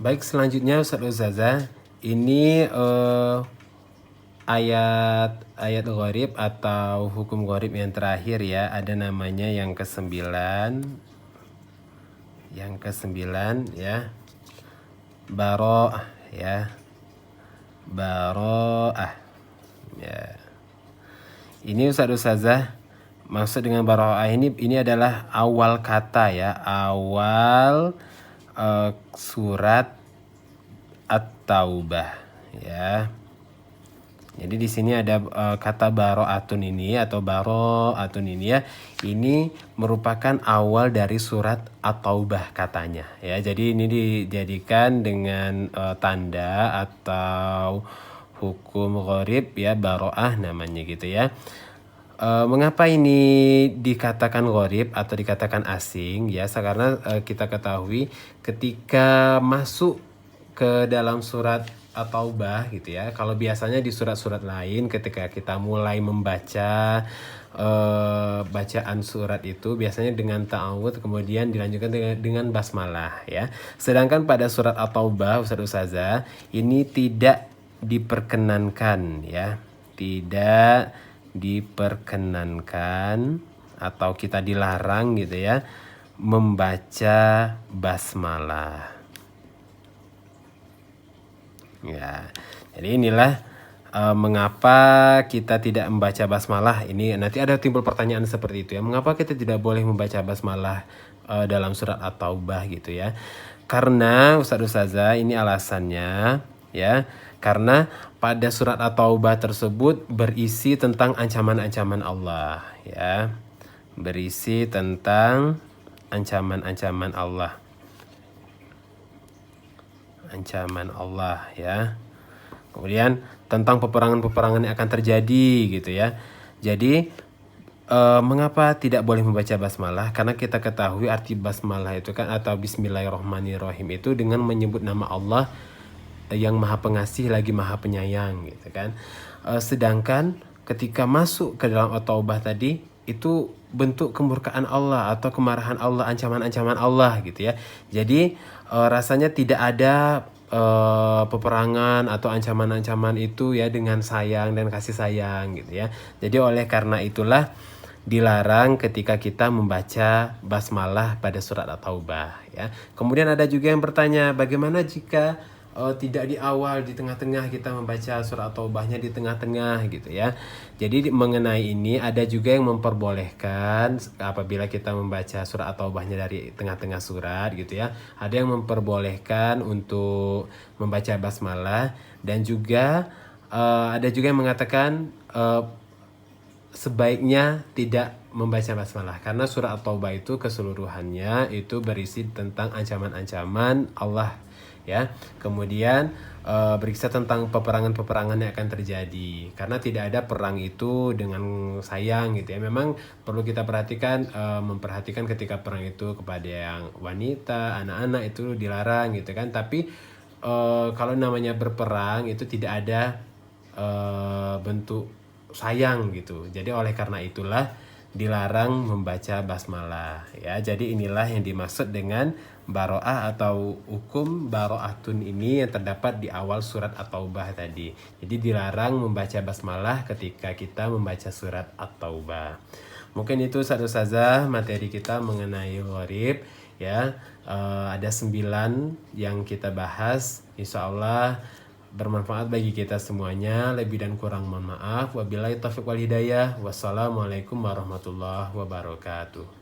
Baik, selanjutnya Ustadz Ustazah, ini ayat gharib atau hukum gharib yang terakhir ya, ada namanya yang ke-9. Yang ke-9 ya. Baro'ah ya. Baro'ah. Ya. Ini Ustadz Ustazah, maksud dengan baro'ah ini adalah awal kata ya, awal surat At-Taubah ya. Jadi di sini ada kata baro'atun ini atau baro'atun ini ya. Ini merupakan awal dari surat At-Taubah katanya ya. Jadi ini dijadikan dengan tanda atau hukum gharib ya, baro'ah namanya gitu ya. Mengapa ini dikatakan gharib atau dikatakan asing ya? Karena kita ketahui ketika masuk ke dalam surat At-Taubah gitu ya. Kalau biasanya di surat-surat lain ketika kita mulai membaca bacaan surat itu biasanya dengan ta'awudz kemudian dilanjutkan dengan basmalah ya. Sedangkan pada surat At-Taubah Ustadz Ustazah ini tidak diperkenankan ya. Tidak diperkenankan atau kita dilarang gitu ya membaca basmalah. Ya, jadi inilah mengapa kita tidak membaca basmalah. Ini nanti ada timbul pertanyaan seperti itu ya. Mengapa kita tidak boleh membaca basmalah dalam surat At-Taubah gitu ya? Karena Ustadz Ustazah ini alasannya ya. Karena pada surat At-Taubah tersebut berisi tentang ancaman-ancaman Allah ya. Berisi tentang ancaman-ancaman Allah. Ancaman Allah ya. Kemudian tentang peperangan-peperangan yang akan terjadi gitu ya. Jadi mengapa tidak boleh membaca basmalah? Karena kita ketahui arti basmalah itu kan atau bismillahirrahmanirrahim itu dengan menyebut nama Allah yang maha pengasih lagi maha penyayang gitu kan. Sedangkan ketika masuk ke dalam At-Taubah tadi itu bentuk kemurkaan Allah atau kemarahan Allah, ancaman-ancaman Allah gitu ya. Jadi rasanya tidak ada peperangan atau ancaman-ancaman itu ya dengan sayang dan kasih sayang gitu ya. Jadi oleh karena itulah dilarang ketika kita membaca basmalah pada surat At-Taubah ya. Kemudian ada juga yang bertanya, bagaimana jika tidak di awal, di tengah-tengah kita membaca surat At-Taubahnya di tengah-tengah gitu ya. Jadi mengenai ini ada juga yang memperbolehkan apabila kita membaca surat At-Taubahnya dari tengah-tengah surat gitu ya. Ada yang memperbolehkan untuk membaca basmalah dan juga ada juga yang mengatakan sebaiknya tidak membaca basmalah karena surat At-Taubah itu keseluruhannya itu berisi tentang ancaman-ancaman Allah ya. Kemudian berkisah tentang peperangan-peperangan yang akan terjadi karena tidak ada perang itu dengan sayang gitu ya. Memang perlu kita perhatikan, memperhatikan ketika perang itu kepada yang wanita, anak-anak itu dilarang gitu kan. Tapi kalau namanya berperang itu tidak ada bentuk sayang gitu. Jadi oleh karena itulah dilarang membaca basmalah ya. Jadi inilah yang dimaksud dengan baro'ah atau hukum baro'atun ini yang terdapat di awal surat At-Taubah tadi. Jadi dilarang membaca basmalah ketika kita membaca surat At-Taubah. Mungkin itu satu saja materi kita mengenai gharib ya. Ada 9 yang kita bahas. Insya Allah bermanfaat bagi kita semuanya. Lebih dan kurang mohon maaf. Wabillahi taufiq wal hidayah. Wassalamualaikum warahmatullahi wabarakatuh.